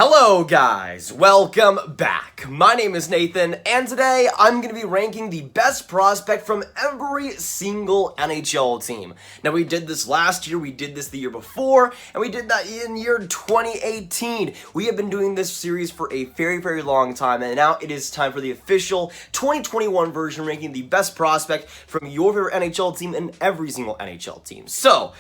Hello guys, welcome back. My name is Nathan, and today I'm going to be ranking the best prospect from every single NHL team. Now we did this last year, we did this the year before, and we did that in year 2018. We have been doing this series for a very long time, and now it is time for the official 2021 version ranking the best prospect from your favorite NHL team and every single NHL team. So,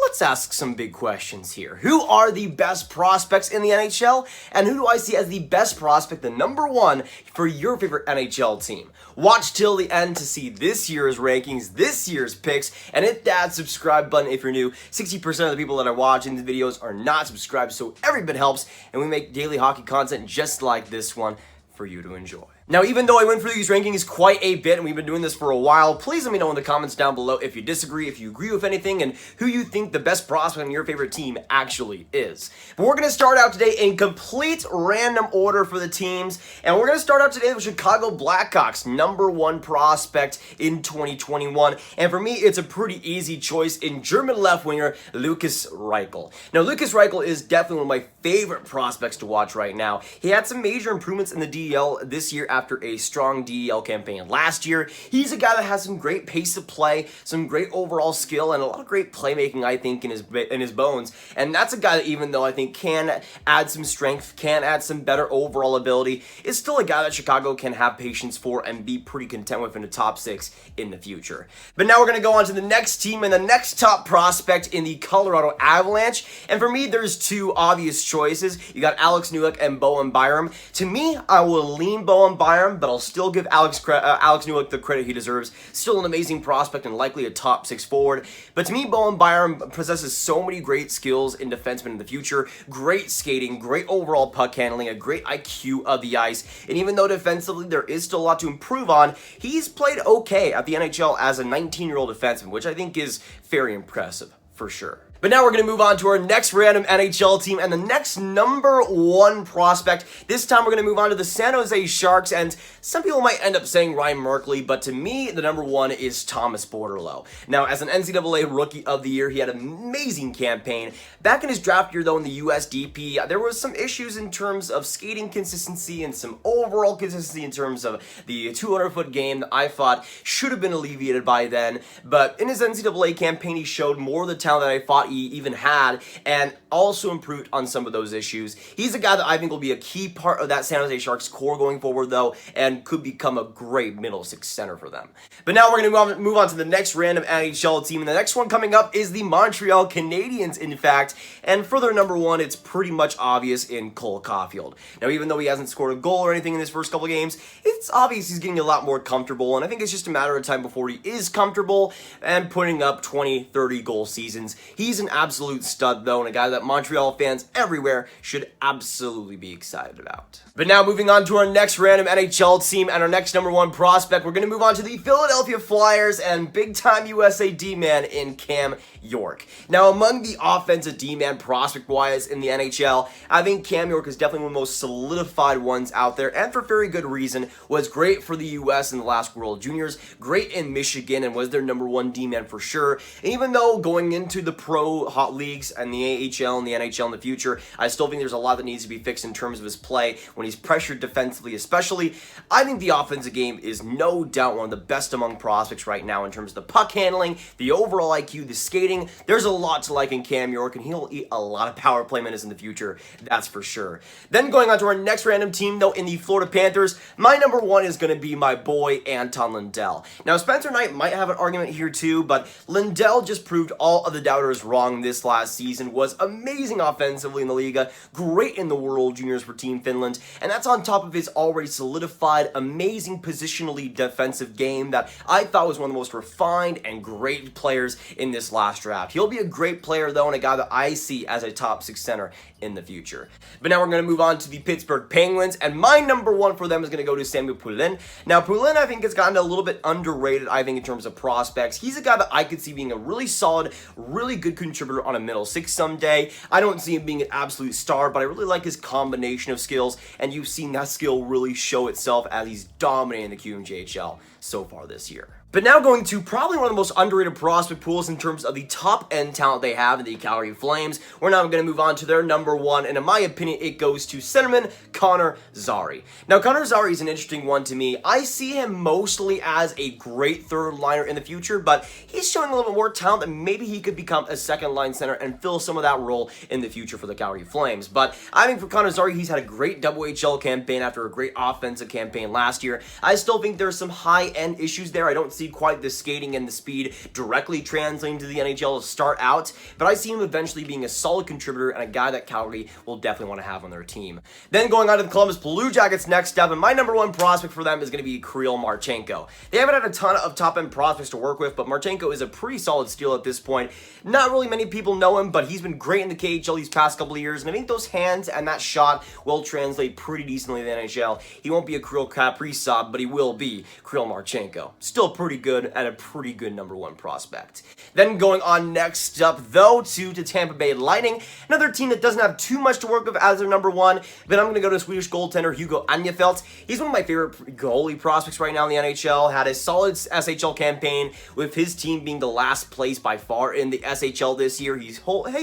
let's ask some big questions here. Who are the best prospects in the NHL? And who do I see as the best prospect, the number one, for your favorite NHL team? Watch till the end to see this year's rankings, this year's picks, and hit that subscribe button if you're new. 60% of the people that are watching these videos are not subscribed, so every bit helps, and we make daily hockey content just like this one for you to enjoy. Now, even though I went through these rankings quite a bit, and we've been doing this for a while, please let me know in the comments down below if you disagree, if you agree with anything, and who you think the best prospect on your favorite team actually is. But we're going to start out today in complete random order for the teams, and we're going to start out today with Chicago Blackhawks, number one prospect in 2021. And for me, it's a pretty easy choice in German left winger Lukas Reichel. Now, Lukas Reichel is definitely one of my favorite prospects to watch right now. He had some major improvements in the DEL this year after a strong DEL campaign last year. He's a guy that has some great pace of play, some great overall skill, and a lot of great playmaking, I think, in his bones. And that's a guy that, even though I think can add some strength, can add some better overall ability, is still a guy that Chicago can have patience for and be pretty content with in the top six in the future. But now we're going to go on to the next team and the next top prospect in the Colorado Avalanche. And for me, there's two obvious choices. You got Alex Newhook and Bowen Byram. To me, I will lean Bowen Byram, but I'll still give Alex Newhook the credit he deserves. Still an amazing prospect and likely a top six forward. But to me, Bowen Byram possesses so many great skills in defenseman in the future. Great skating, great overall puck handling, a great IQ of the ice. And even though defensively there is still a lot to improve on, he's played okay at the NHL as a 19-year-old defenseman, which I think is very impressive for sure. But now we're going to move on to our next random NHL team and the next number one prospect. This time we're going to move on to the San Jose Sharks, and some people might end up saying Ryan Merkley, but to me, the number one is Thomas Bordeleau. Now, as an NCAA Rookie of the Year, he had an amazing campaign. Back in his draft year, though, in the USDP, there was some issues in terms of skating consistency and some overall consistency in terms of the 200-foot game that I thought should have been alleviated by then. But in his NCAA campaign, he showed more of the talent that I thought he even had, and also improved on some of those issues. He's a guy that I think will be a key part of that San Jose Sharks core going forward, though, and could become a great middle six center for them. But now we're going to move on to the next random NHL team, and the next one coming up is the Montreal Canadiens, in fact, and for their number one, it's pretty much obvious in Cole Caufield. Now, even though he hasn't scored a goal or anything in his first couple of games, it's obvious he's getting a lot more comfortable, and I think it's just a matter of time before he is comfortable and putting up 20, 30 goal seasons. He's an absolute stud, though, and a guy that Montreal fans everywhere should absolutely be excited about. But now moving on to our next random NHL team and our next number one prospect, we're going to move on to the Philadelphia Flyers and big-time USA D-man in Cam York. Now, among the offensive D-man prospect-wise in the NHL, I think Cam York is definitely one of the most solidified ones out there, and for very good reason. Was great for the US in the last World Juniors, great in Michigan, and was their number one D-man for sure. And even though going into the pro hot leagues and the AHL and the NHL in the future, I still think there's a lot that needs to be fixed in terms of his play when he's pressured defensively especially. I think the offensive game is no doubt one of the best among prospects right now in terms of the puck handling, the overall IQ, the skating. There's a lot to like in Cam York, and he'll eat a lot of power play minutes in the future, that's for sure. Then going on to our next random team, though, in the Florida Panthers, my number one is going to be my boy Anton Lundell. Now, Spencer Knight might have an argument here too, but Lundell just proved all of the doubters wrong this last season. Was amazing offensively in the Liga, great in the World Juniors for Team Finland, and that's on top of his already solidified, amazing positionally defensive game that I thought was one of the most refined and great players in this last draft. He'll be a great player, though, and a guy that I see as a top six center in the future. But now we're going to move on to the Pittsburgh Penguins, and my number one for them is going to go to Samuel Poulin. Now, Poulin, I think, has gotten a little bit underrated, I think, in terms of prospects. He's a guy that I could see being a really solid, really good contributor on a middle six someday. I don't see him being an absolute star, but I really like his combination of skills, and you've seen that skill really show itself as he's dominating the QMJHL so far this year. But now going to probably one of the most underrated prospect pools in terms of the top-end talent they have in the Calgary Flames. We're now going to move on to their number one, and in my opinion, it goes to centerman Connor Zary. Now, Connor Zary is an interesting one to me. I see him mostly as a great third liner in the future, but he's showing a little bit more talent that maybe he could become a second-line center and fill some of that role in the future for the Calgary Flames. But I think for Connor Zary, he's had a great WHL campaign after a great offensive campaign last year. I still think there's some high-end issues there. I don't see quite the skating and the speed directly translating to the NHL to start out, but I see him eventually being a solid contributor and a guy that Calgary will definitely want to have on their team. Then going on to the Columbus Blue Jackets next up, and my number one prospect for them is going to be Kirill Marchenko. They haven't had a ton of top-end prospects to work with, but Marchenko is a pretty solid steal at this point. Not really many people know him, but he's been great in the KHL these past couple of years, and I think those hands and that shot will translate pretty decently in the NHL. He won't be a Kirill Kaprizov, but he will be Kirill Marchenko. Still pretty good and a pretty good number one prospect. Then going on next up, though, to Tampa Bay Lightning, another team that doesn't have too much to work with as their number one, but I'm going to go to Swedish goaltender Hugo Anjefelt. He's one of my favorite goalie prospects right now in the NHL, had a solid SHL campaign with his team being the last place by far in the SHL this year. He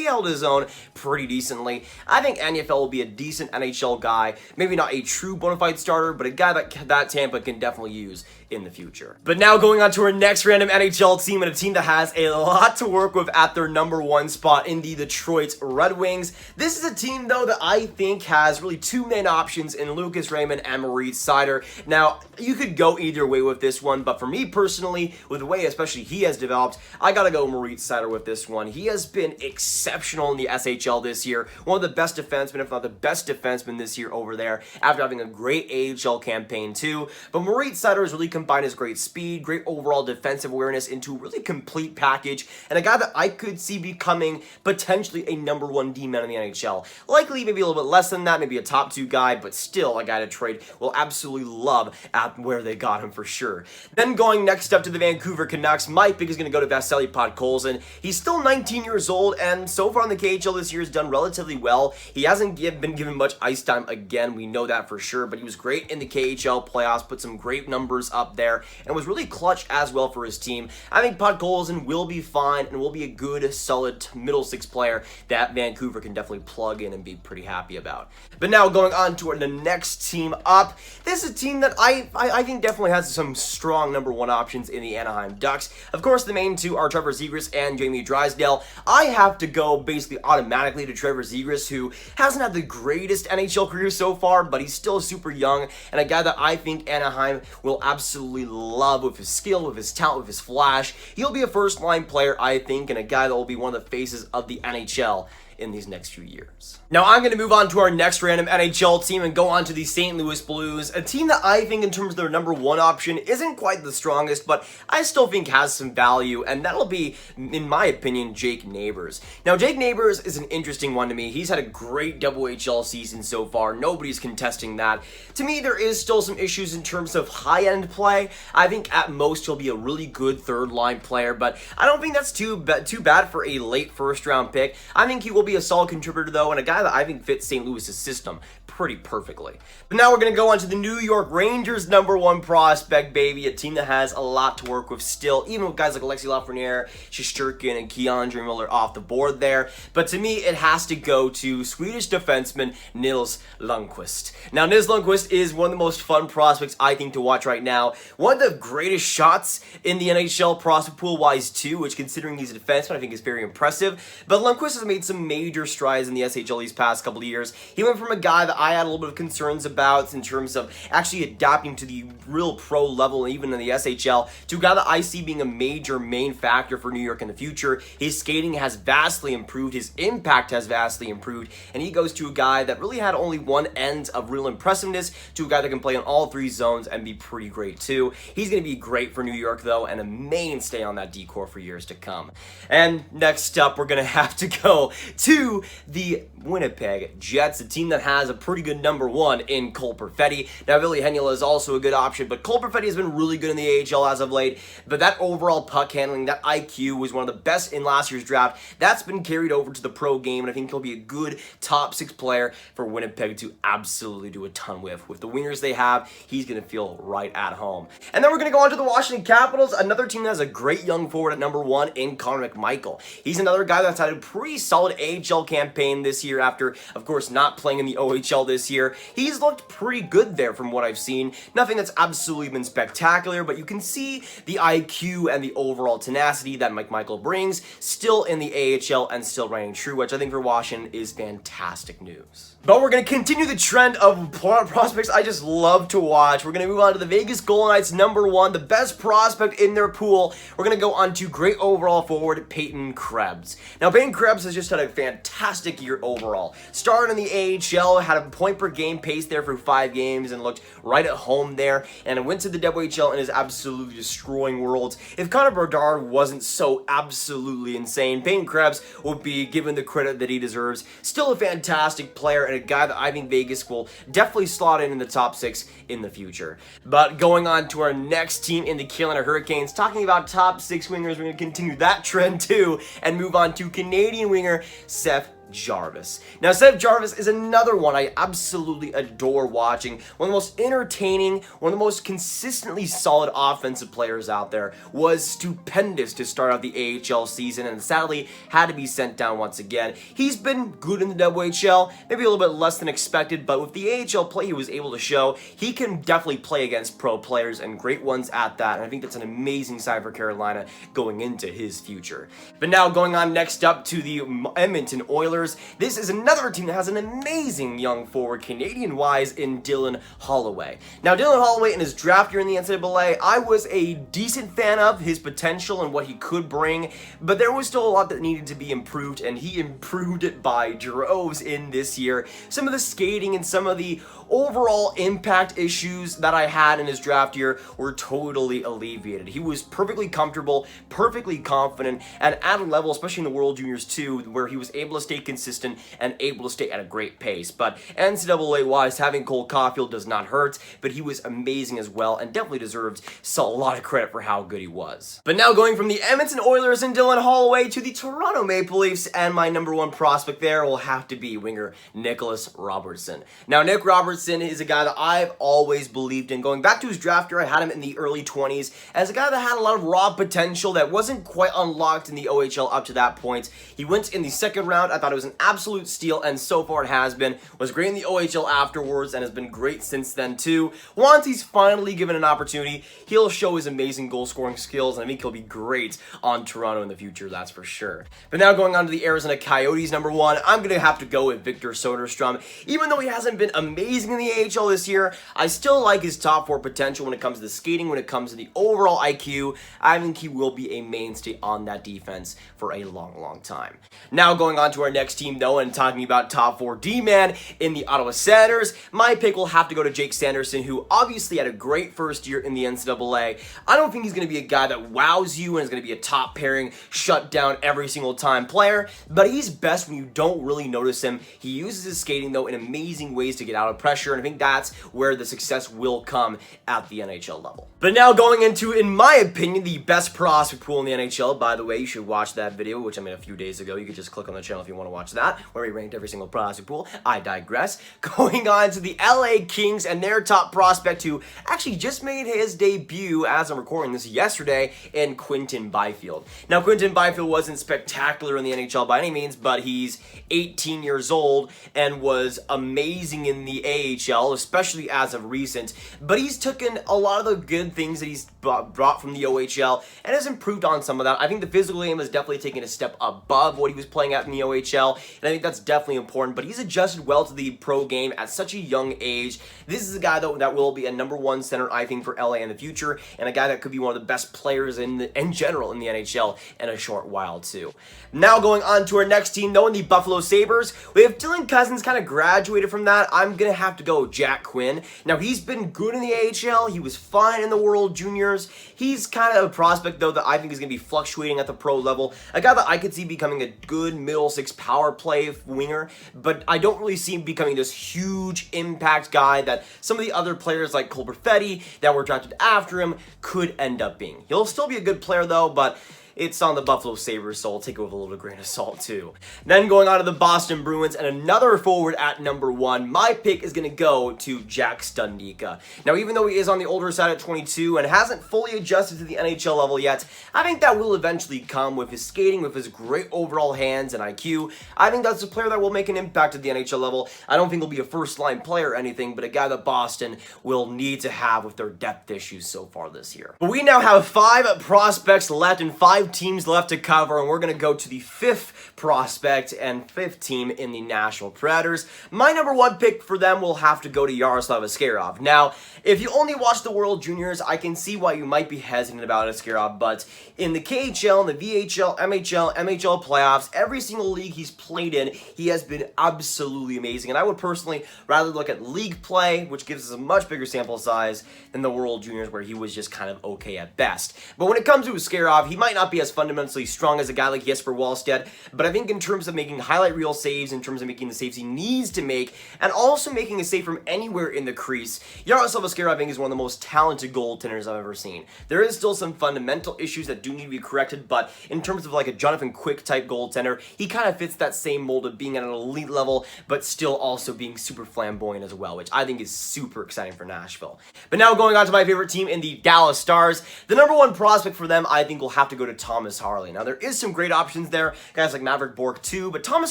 held his own pretty decently. I think Anjefelt will be a decent NHL guy, maybe not a true bona fide starter, but a guy that Tampa can definitely use in the future. But now going on to our next random NHL team, and a team that has a lot to work with at their number one spot in the Detroit Red Wings. This is a team, though, that I think has really two main options in Lucas Raymond and Moritz Seider. Now, you could go either way with this one, but for me personally, with the way especially he has developed, I gotta go Moritz Seider with this one. He has been exceptional in the SHL this year, one of the best defensemen, if not the best defenseman this year over there, after having a great AHL campaign too. But Moritz Seider has really combined his great speed, great overall defensive awareness into a really complete package, and a guy that I could see becoming potentially a number one D-man in the NHL. Likely maybe a little bit less than that, maybe a top two guy, but still a guy to trade will absolutely love at where they got him for sure. Then going next up to the Vancouver Canucks, my pick is going to go to Vasili Podkolzin. He's still 19 years old, and so far in the KHL this year has done relatively well. He hasn't been given much ice time again, we know that for sure, but he was great in the KHL playoffs, put some great numbers up there, and was really clutch as well for his team. I think Podkolzin will be fine and will be a good, solid middle six player that Vancouver can definitely plug in and be pretty happy about. But now going on to the next team up, this is a team that I think definitely has some strong number one options in the Anaheim Ducks. Of course, the main two are Trevor Zegras and Jamie Drysdale. I have to go basically automatically to Trevor Zegras, who hasn't had the greatest NHL career so far, but he's still super young, and a guy that I think Anaheim will absolutely love with his skill, with his talent, with his flash. He'll be a first-line player, I think, and a guy that will be one of the faces of the NHL in these next few years. Now I'm going to move on to our next random NHL team and go on to the St. Louis Blues, a team that I think in terms of their number one option isn't quite the strongest, but I still think has some value, and that'll be, in my opinion, Jake Neighbors. Now Jake Neighbors is an interesting one to me. He's had a great WHL season so far. Nobody's contesting that. To me, there is still some issues in terms of high-end play. I think at most he'll be a really good third-line player, but I don't think that's too bad for a late first-round pick. I think he will be a solid contributor, though, and a guy that I think fits St. Louis' system pretty perfectly. But now we're going to go on to the New York Rangers' number one prospect, baby, a team that has a lot to work with still, even with guys like Alexis Lafreniere, Shesterkin, and Keandre Miller off the board there. But to me, it has to go to Swedish defenseman Nils Lundkvist. Now, Nils Lundkvist is one of the most fun prospects, I think, to watch right now. One of the greatest shots in the NHL prospect pool-wise, too, which, considering he's a defenseman, I think is very impressive. But Lundkvist has made some major strides in the SHL these past couple of years. He went from a guy that I had a little bit of concerns about in terms of actually adapting to the real pro level, even in the SHL, to a guy that I see being a major main factor for New York in the future. His skating has vastly improved, his impact has vastly improved, and he goes to a guy that really had only one end of real impressiveness to a guy that can play in all three zones and be pretty great too. He's going to be great for New York, though, and a mainstay on that decor for years to come. And next up, we're going to have to go to the Winnipeg Jets, a team that has a pretty good number one in Cole Perfetti. Now, Ville Heinola is also a good option, but Cole Perfetti has been really good in the AHL as of late. But that overall puck handling, that IQ was one of the best in last year's draft. That's been carried over to the pro game, and I think he'll be a good top 6 player for Winnipeg to absolutely do a ton with. With the wingers they have, he's going to feel right at home. And then we're going to go on to the Washington Capitals, another team that has a great young forward at number 1 in Connor McMichael. He's another guy that's had a pretty solid AHL campaign this year after, of course, not playing in the OHL this year. He's looked pretty good there from what I've seen. Nothing that's absolutely been spectacular, but you can see the IQ and the overall tenacity that McMichael brings still in the AHL and still reigning true, which I think for Washington is fantastic news. But we're going to continue the trend of prospects I just love to watch. We're going to move on to the Vegas Golden Knights number 1, the best prospect in their pool. We're going to go on to great overall forward Peyton Krebs. Now, Peyton Krebs has just had a fantastic year overall. Started in the AHL, had a point per game pace there for 5 games and looked right at home there. And went to the WHL and is absolutely destroying worlds. If Connor Bedard wasn't so absolutely insane, Peyton Krebs would be given the credit that he deserves. Still a fantastic player and a guy that I think Vegas will definitely slot in the top 6 in the future. But going on to our next team in the Carolina Hurricanes, talking about top 6 wingers, we're going to continue that trend too and move on to Canadian winger Seth Jarvis. Now, Seth Jarvis is another one I absolutely adore watching. One of the most entertaining, one of the most consistently solid offensive players out there. Was stupendous to start out the AHL season and sadly had to be sent down once again. He's been good in the WHL, maybe a little bit less than expected, but with the AHL play he was able to show, he can definitely play against pro players and great ones at that, and I think that's an amazing sign for Carolina going into his future. But now going on next up to the Edmonton Oilers. This is another team that has an amazing young forward, Canadian-wise, in Dylan Holloway. Now, Dylan Holloway in his draft year in the NCAA, I was a decent fan of his potential and what he could bring, but there was still a lot that needed to be improved, and he improved it by droves in this year. Some of the skating and some of the overall impact issues that I had in his draft year were totally alleviated. He was perfectly comfortable, perfectly confident, and at a level, especially in the World Juniors too, where he was able to stay consistent and able to stay at a great pace. But NCAA-wise, having Cole Caufield does not hurt, but he was amazing as well and definitely deserved a lot of credit for how good he was. But now going from the Edmonton Oilers and Dylan Holloway to the Toronto Maple Leafs, and my number 1 prospect there will have to be winger Nicholas Robertson. Now, Nick Robertson is a guy that I've always believed in. Going back to his draft year, I had him in the early 20s as a guy that had a lot of raw potential that wasn't quite unlocked in the OHL up to that point. He went in the 2nd round. I thought it was an absolute steal, and so far it has been. Was great in the OHL afterwards and has been great since then too. Once he's finally given an opportunity, he'll show his amazing goal-scoring skills, and I think he'll be great on Toronto in the future, that's for sure. But now going on to the Arizona Coyotes, number 1, I'm going to have to go with Victor Soderstrom. Even though he hasn't been amazing in the AHL this year, I still like his top 4 potential when it comes to the skating, when it comes to the overall IQ. I think he will be a mainstay on that defense for a long, long time. Now going on to our next team though, and talking about top 4 D-man in the Ottawa Senators, my pick will have to go to Jake Sanderson, who obviously had a great first year in the NCAA. I don't think he's going to be a guy that wows you and is going to be a top pairing, shut down every single time player, but he's best when you don't really notice him. He uses his skating though in amazing ways to get out of pressure, and I think that's where the success will come at the NHL level. But now going into, in my opinion, the best prospect pool in the NHL. By the way, you should watch that video, which I made a few days ago. You could just click on the channel if you want to watch that, where we ranked every single prospect pool. I digress. Going on to the LA Kings and their top prospect, who actually just made his debut as I'm recording this yesterday, in Quinton Byfield. Now, Quinton Byfield wasn't spectacular in the NHL by any means, but he's 18 years old and was amazing in the AHL, especially as of recent. But he's taken a lot of the good things that he's brought from the OHL and has improved on some of that. I think the physical game has definitely taken a step above what he was playing at in the OHL, and I think that's definitely important. But he's adjusted well to the pro game at such a young age. This is a guy though that will be a number 1 center, I think, for LA in the future, and a guy that could be one of the best players in general in the NHL in a short while too. Now going on to our next team though, in the Buffalo Sabres, we have Dylan Cousins kind of graduated from that. I'm gonna have to go Jack Quinn. Now he's been good in the AHL. He was fine in the World Juniors. Mariners. He's kind of a prospect, though, that I think is going to be fluctuating at the pro level. A guy that I could see becoming a good middle six power play winger, but I don't really see him becoming this huge impact guy that some of the other players like Cole Perfetti that were drafted after him could end up being. He'll still be a good player, though, but it's on the Buffalo Sabres, so I'll take it with a little grain of salt, too. Then going on to the Boston Bruins, and another forward at number 1, my pick is going to go to Jack Studnicka. Now, even though he is on the older side at 22 and hasn't fully adjusted to the NHL level yet, I think that will eventually come with his skating, with his great overall hands and IQ. I think that's a player that will make an impact at the NHL level. I don't think he'll be a first-line player or anything, but a guy that Boston will need to have with their depth issues so far this year. But we now have 5 prospects left and 5 teams left to cover, and we're going to go to the 5th prospect and 5th team in the Nashville Predators. My number 1 pick for them will have to go to Yaroslav Askarov. Now, if you only watch the World Juniors, I can see why you might be hesitant about Askarov, but in the KHL, in the VHL, MHL playoffs, every single league he's played in, he has been absolutely amazing, and I would personally rather look at league play, which gives us a much bigger sample size, than the World Juniors, where he was just kind of okay at best. But when it comes to Askarov, he might not be as fundamentally strong as a guy like Jesper Wallstedt, but I think in terms of making highlight reel saves, in terms of making the saves he needs to make, and also making a save from anywhere in the crease, Yaroslav Askarov, I think, is one of the most talented goaltenders I've ever seen. There is still some fundamental issues that do need to be corrected, but in terms of like a Jonathan Quick type goaltender, he kind of fits that same mold of being at an elite level, but still also being super flamboyant as well, which I think is super exciting for Nashville. But now going on to my favorite team in the Dallas Stars, the number 1 prospect for them, I think, will have to go to Thomas Harley. Now, there is some great options there, guys like Maverick Bourque too, but Thomas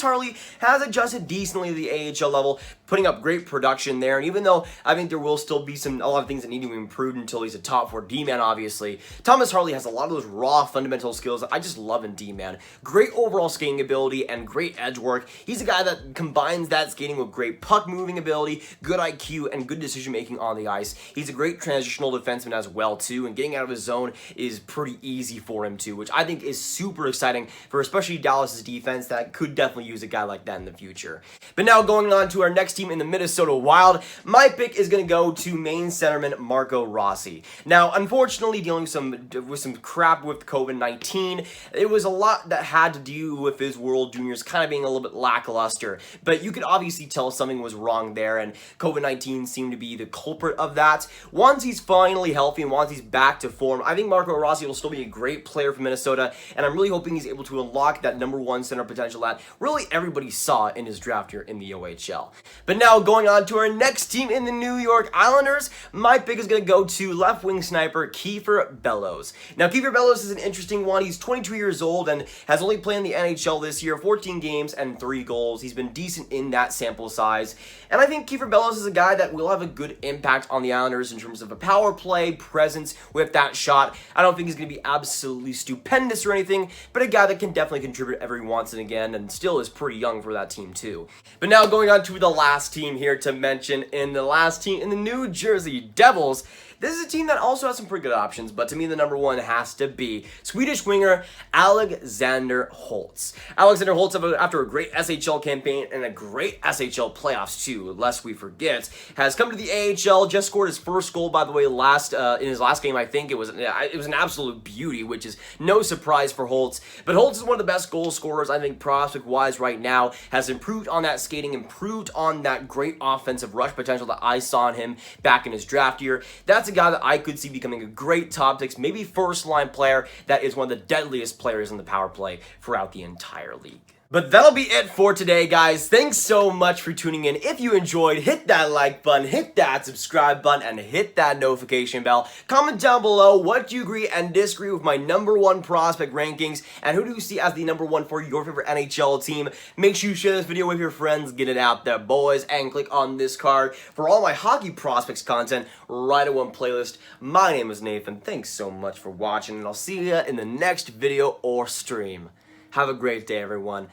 Harley has adjusted decently to the AHL level, putting up great production there, and even though I think there will still be a lot of things that need to be improved until he's a top 4 D-man, obviously, Thomas Harley has a lot of those raw fundamental skills that I just love in D-man. Great overall skating ability and great edge work. He's a guy that combines that skating with great puck moving ability, good IQ, and good decision making on the ice. He's a great transitional defenseman as well too, and getting out of his zone is pretty easy for him too, which I think is super exciting for especially Dallas's defense that could definitely use a guy like that in the future. But now going on to our next team in the Minnesota Wild, my pick is going to go to Maine centerman Marco Rossi. Now, unfortunately, dealing with some crap with COVID-19, it was a lot that had to do with his World Juniors kind of being a little bit lackluster, but you could obviously tell something was wrong there, and COVID-19 seemed to be the culprit of that. Once he's finally healthy and once he's back to form, I think Marco Rossi will still be a great player for Minnesota, and I'm really hoping he's able to unlock that number 1 center potential that really everybody saw in his draft year in the OHL. But now going on to our next team in the New York Islanders, my pick is going to go to left wing sniper Kiefer Bellows. Now, Kiefer Bellows is an interesting one. He's 22 years old and has only played in the NHL this year, 14 games and 3 goals. He's been decent in that sample size, and I think Kiefer Bellows is a guy that will have a good impact on the Islanders in terms of a power play presence with that shot. I don't think he's going to be absolutely stupendous or anything, but a guy that can definitely contribute every once and again and still is pretty young for that team too. But now going on to the last team here to mention, in the last team in the New Jersey Devils, this is a team that also has some pretty good options, but to me the number 1 has to be Swedish winger Alexander Holtz. Alexander Holtz, after a great SHL campaign and a great SHL playoffs too, lest we forget, has come to the AHL, just scored his first goal, by the way, in his last game. I think it was an absolute beauty, which is no surprise for Holtz. But Holtz is one of the best goal scorers, I think, prospect-wise right now, has improved on that skating, improved on that great offensive rush potential that I saw in him back in his draft year. That's a guy that I could see becoming a great top 6, maybe first-line player that is one of the deadliest players in the power play throughout the entire league. But that'll be it for today, guys. Thanks so much for tuning in. If you enjoyed, hit that like button, hit that subscribe button, and hit that notification bell. Comment down below what you agree and disagree with my number 1 prospect rankings, and who do you see as the number 1 for your favorite NHL team. Make sure you share this video with your friends, get it out there, boys, and click on this card for all my hockey prospects content right at one playlist. My name is Nathan. Thanks so much for watching, and I'll see you in the next video or stream. Have a great day, everyone,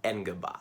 and goodbye.